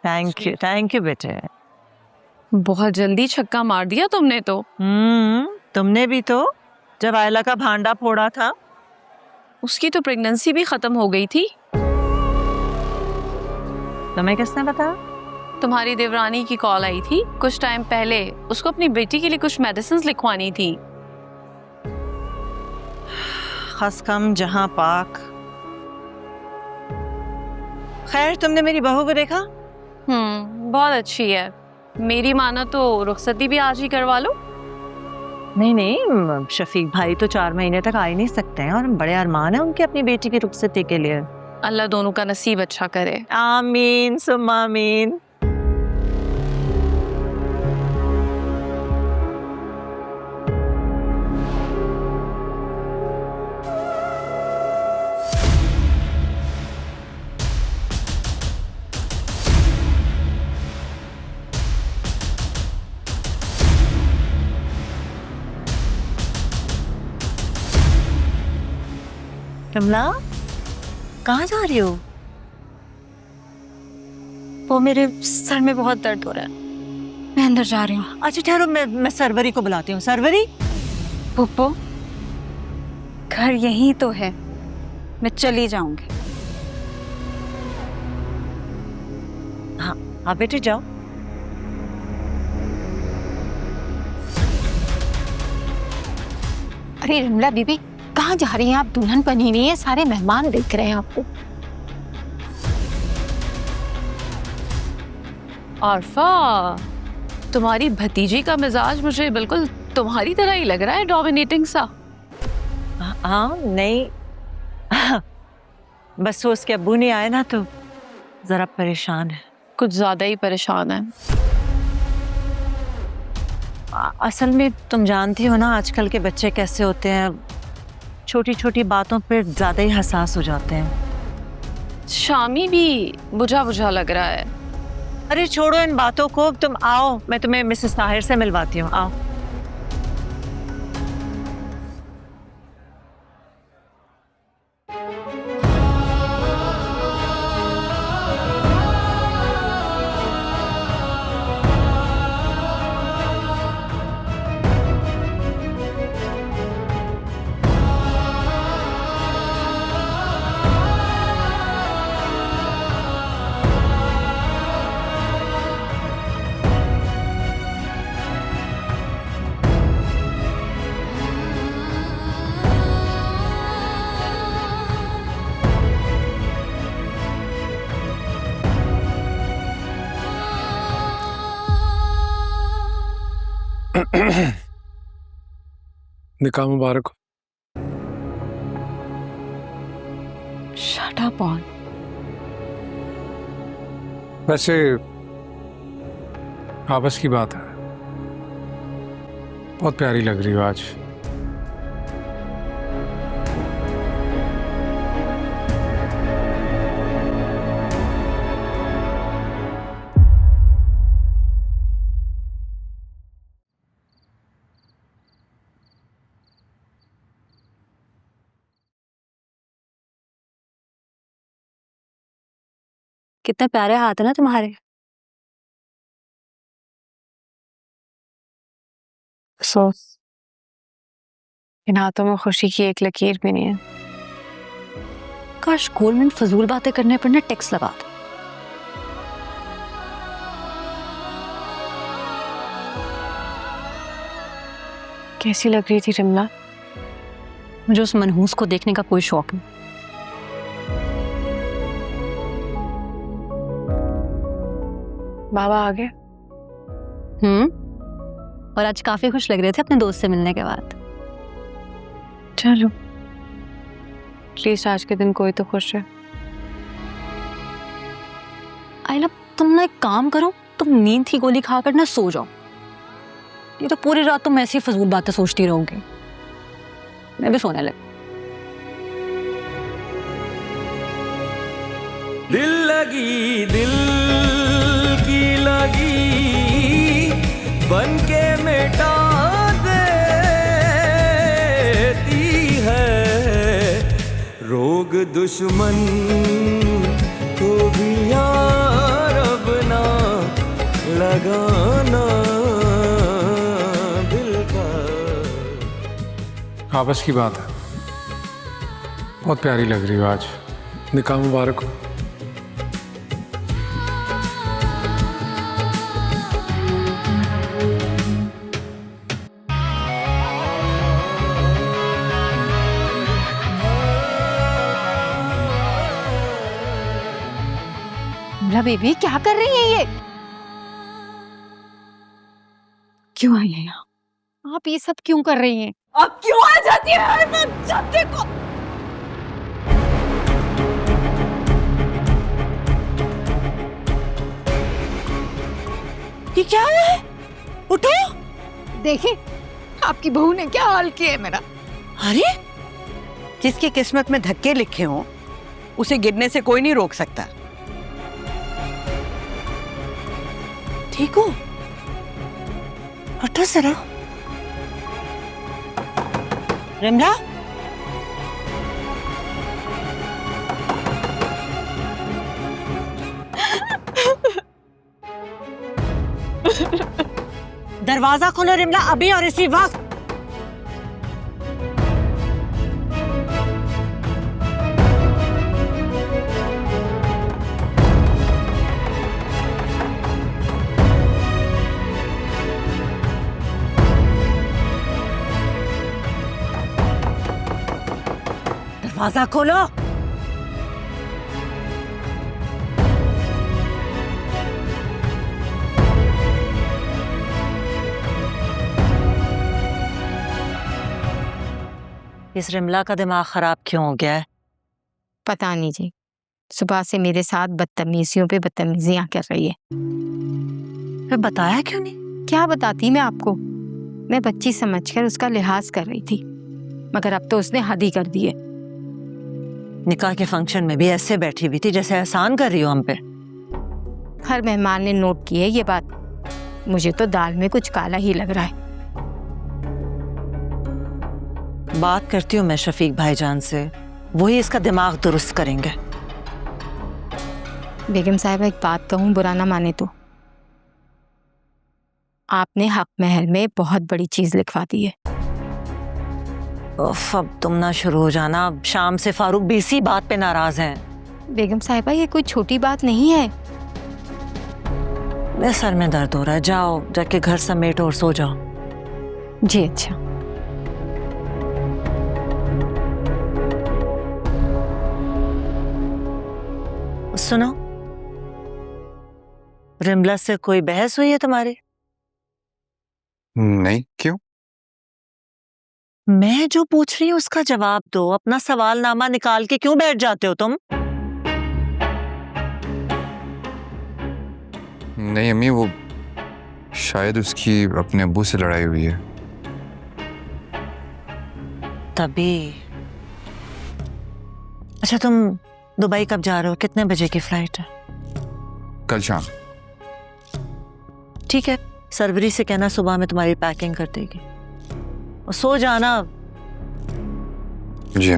Thank you बेटे। बहुत जल्दी छक्का मार दिया तुमने तो। तुमने भी तो, जब आयला का भांडा फोड़ा था। उसकी तो प्रेगनेंसी भी खत्म हो गई थी। तुम्हें किसने बताया? तुम्हारी देवरानी की कॉल आई थी कुछ टाइम पहले, उसको अपनी बेटी के लिए कुछ मेडिसिन लिखवानी थी। खस कम जहां पाक। खैर, तुमने मेरी बहू को देखा? बहुत अच्छी है। मेरी मानो तो रुखसती भी आज ही करवा लो। नहीं, शफीक भाई तो 4 महीने तक आ ही नहीं सकते हैं और बड़े अरमान है उनके अपनी बेटी की रुखसती के लिए। अल्लाह दोनों का नसीब अच्छा करे। आमीन सुम्मा आमीन। कमला, कहाँ जा रही हो? वो मेरे सर में बहुत दर्द हो रहा है, मैं अंदर जा रही हूँ। अच्छा ठहरो, मैं सरवरी को बुलाती हूँ। सरवरी। पुप्पो, घर यहीं तो है, मैं चली जाऊंगी। हाँ बेटे जाओ। अरे रमला बीबी, कहाँ जा रही हैं आप? दुल्हन बनी हुई है, सारे मेहमान देख रहे हैं आपको। आरफा, तुम्हारी भतीजी का मिजाज मुझे बिल्कुल तुम्हारी तरह ही लग रहा है, डोमिनेटिंग सा। हाँ नहीं, बस वो उसके अब्बू नहीं आए ना तो जरा परेशान है। कुछ ज्यादा ही परेशान है। असल में तुम जानती हो ना आजकल के बच्चे कैसे होते हैं, छोटी छोटी बातों पर ज्यादा ही हसास हो जाते हैं। शामी भी बुझा बुझा लग रहा है। अरे छोड़ो इन बातों को, तुम आओ, मैं तुम्हें मिसेस ताहिर से मिलवाती हूँ। आओ। निकाह मुबारक। Shut up on. वैसे आपस की बात है, बहुत प्यारी लग रही हो आज। कितने प्यारे हाथ है ना तुम्हारे। अफसोस, इन हाथों में खुशी की एक लकीर भी नहीं है। काश गोल्ड फजूल बातें करने पर ना टैक्स लगा दो। कैसी लग रही थी रिमला? मुझे उस मनहूस को देखने का कोई शौक नहीं। बाबा आ गए? और आज काफी खुश लग रहे थे अपने दोस्त से मिलने के बाद। चलो, प्लीज आज के दिन कोई तो खुश है। आइला, तुम ना एक काम करो, तुम नींद की गोली खाकर ना सो जाओ। ये तो पूरी रात तुम ऐसी फजूल बातें सोचती रहोगी। मैं भी सोने लगी। दिल लगी, दिल की लगी बनके मिटा देती है, रोग दुश्मन को भी यार अब ना लगाना दिल का। आपस की बात है। बहुत प्यारी लग रही हो आज। निकाह मुबारक हो। बेबी क्या कर रही है ये? क्यों आई है यहाँ? आप ये सब क्यों कर रही हैं? अब क्यों आ जाती है? मैं जब देखो ये क्या है? उठो। देखिए आपकी बहू ने क्या हाल किया है मेरा। अरे जिसकी किस्मत में धक्के लिखे हों उसे गिरने से कोई नहीं रोक सकता। ठीक हो? उठो जरा। रिमला, दरवाजा खोलो रिमला, अभी और इसी वक्त। दरवाजा खोलो। इस रिमला का दिमाग खराब क्यों हो गया है? पता नहीं जी, सुबह से मेरे साथ बदतमीजियों पे बदतमीजियां कर रही है। फिर बताया क्यों नहीं? क्या बताती मैं आपको, मैं बच्ची समझकर उसका लिहाज कर रही थी, मगर अब तो उसने हद ही कर दी है। निकाह के फंक्शन में भी ऐसे बैठी हुई थी जैसे एहसान कर रही हो हम पे। हर मेहमान ने नोट की है ये बात। मुझे तो दाल में कुछ काला ही लग रहा है। बात करती हूँ मैं शफीक भाईजान से, वही इसका दिमाग दुरुस्त करेंगे। बेगम साहिबा एक बात कहूँ, बुरा ना माने तो, आपने हक महल में बहुत बड़ी चीज लिखवा दी है। उफ, अब तुम ना शुरू हो जाना। शाम से फारूक भी इसी बात पे नाराज हैं। बेगम साहिबा ये कोई छोटी बात नहीं है। मेरे सर में दर्द हो रहा है, जाओ जाके घर समेटो और सो जाओ। जी अच्छा। सुनो, रिमला से कोई बहस हुई है तुम्हारी? नहीं, क्यों? मैं जो पूछ रही हूँ उसका जवाब दो। अपना सवालनामा निकाल के क्यों बैठ जाते हो तुम? नहीं अम्मी, वो शायद उसकी अपने अब्बू से लड़ाई हुई है। तभी। अच्छा, तुम दुबई कब जा रहे हो? कितने बजे की फ्लाइट है? कल शाम। ठीक है, सरवरी से कहना सुबह में तुम्हारी पैकिंग कर देगी। और सो जाना। जी।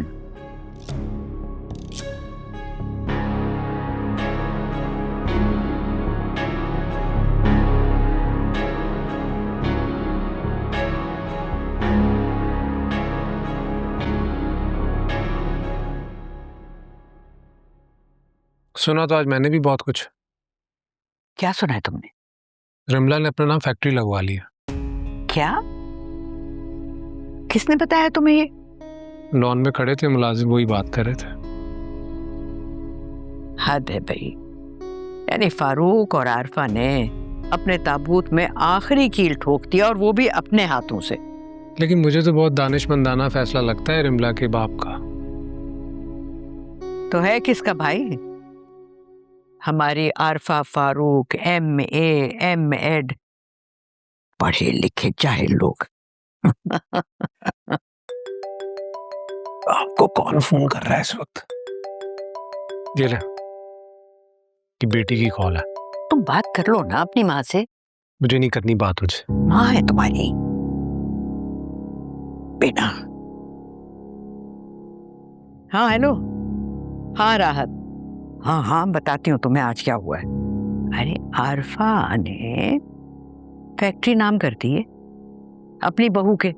सुना तो आज मैंने भी बहुत कुछ। क्या सुना है तुमने? रिमला ने अपना नाम फैक्ट्री लगवा लिया। क्या? किसने बताया तुम्हें ये? लॉन में खड़े थे मुलाजिम, वही बात कर रहे थे। हद है भाई। यानी फारूक और आरफा ने अपने ताबूत में आखिरी कील ठोक दिया, और वो भी अपने हाथों से। लेकिन मुझे तो बहुत दानिशमंदाना फैसला लगता है रिमला के बाप का। तो है किसका भाई? हमारी आरफा फारूक MA M.Ed, पढ़े लिखे जाहिल लोग। आपको कौन फोन कर रहा है इस वक्त? ये ले, कि बेटी की कॉल है। तुम बात कर लो ना अपनी माँ से। मुझे नहीं करनी बात तुझसे। माँ है तुम्हारी बेटा। हाँ हेलो। हाँ राहत। हाँ हाँ बताती हूँ तुम्हें आज क्या हुआ है। अरे आरफा ने फैक्ट्री नाम कर दी है अपनी बहू के,